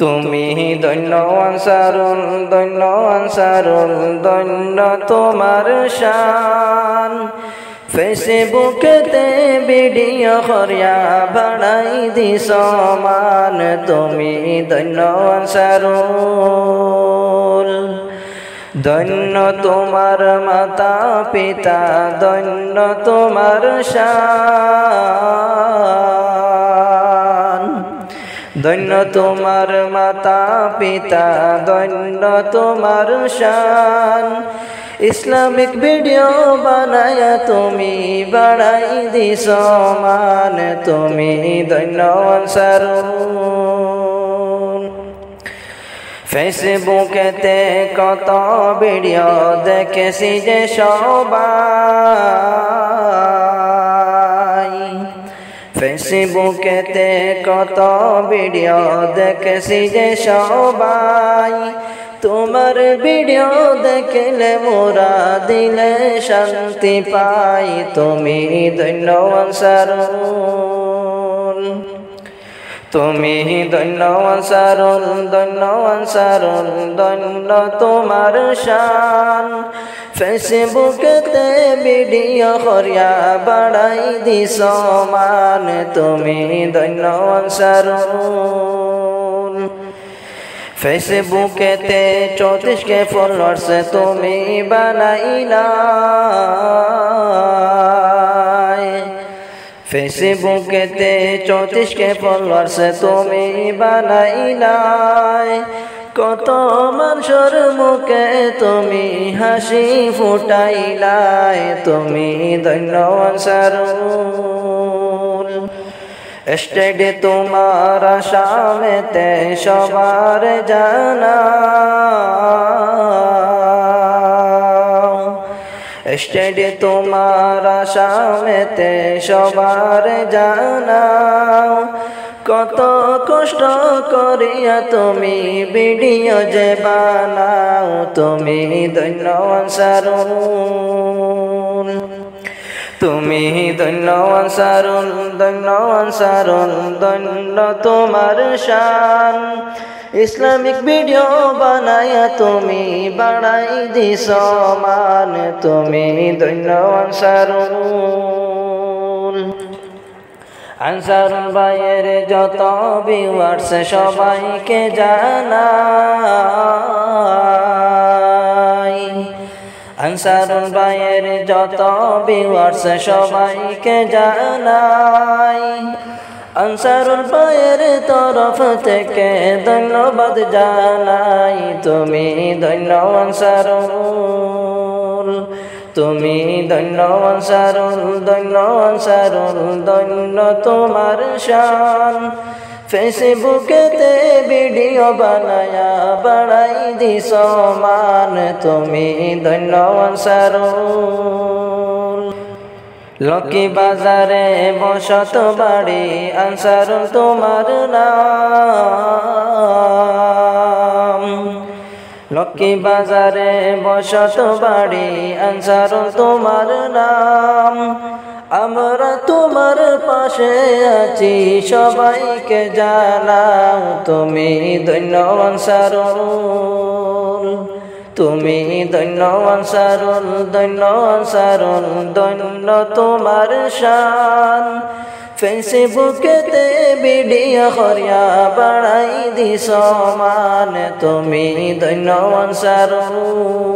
তুমি ধন্য আনসারুল ধন্য তোমার শান ফেসবুকেতে ভিডিও করিয়া বাড়াই দিস মান তুমি ধন্য আনসারুল ধন্য তোমার মাতা পিতা ধন্য তোমার শান ধন্য তোমার মাতা পিতা ধন্য তোমার শান ইসলামিক ভিডিও বানায়া তুমি বাড়াই দিস মান তুমি ধন্য আনসারুল ফেসবুকেতে কত ভিডিও দেখেছি যে সবাই ফেসবুকেতে কত ভিডিও দেখেছি যে সবাই তোমার ভিডিও দেখলে মোরা দিলে শান্তি পাই তুমি ধন্য আনসারুল তুমি ধন্য আনসারুল ধন্য তোমার শান ফেসবুকেতে ভিডিও করিয়া বাড়াই দিস মান তুমি ধন্য আনসারুল ফেসবুকেতে 34K ফলোয়ার্স তুমি বানাইলা ফেসবুকেতে 34K ফলোয়ার্স তুমি বানাইলা কত মানুষের মুখে তুমি হাসি ফুটাইলাই তুমি ধন্য আনসারুল স্টেডে তোমার আসামেতে সবার জানা স্টেডে তোমার আসামেতে সবার জানা কত কষ্ট করিয়া তুমি ভিডিও যে বানাও তুমি ধন্য আনসারুল তুমি ধন্য আনসারুল ধন্য তোমার শান ইসলামিক ভিডিও বানায়া তুমি বাড়াই দিস মান তুমি ধন্য আনসারুল আনসারুল ভাইয়ের যত ভিউয়ার্স সবাইকে জানাই আনসারুল ভাইয়ের যত ভিউয়ার্স সবাইকে জানাই আনসারুল ভাইয়ের তরফ থেকে ধন্যবাদ জানাই তুমি ধন্য আনসারুল তুমি ধন্য আনসারুল ধন্য তোমার শান ফেসবুকেতে ভিডিও বানায়া বাড়াই দিস মান তুমি ধন্য আনসারুল লক্ষ্মী বাজারে বসত বাড়ি আনসারুল তোমার নাম লক্ষ্মী বাজারে বসত বাড়ি আনসারুল তোমার নাম আমরা তোমার পাশে আছি সবাইকে জানাও তুমি ধন্য আনসারুল তুমি ধন্য আনসারুল ধন্য তোমার শান ফেসবুকেতে ভিডিও করিয়া বাড়াই দিস মান তুমি ধন্য আনসারুল।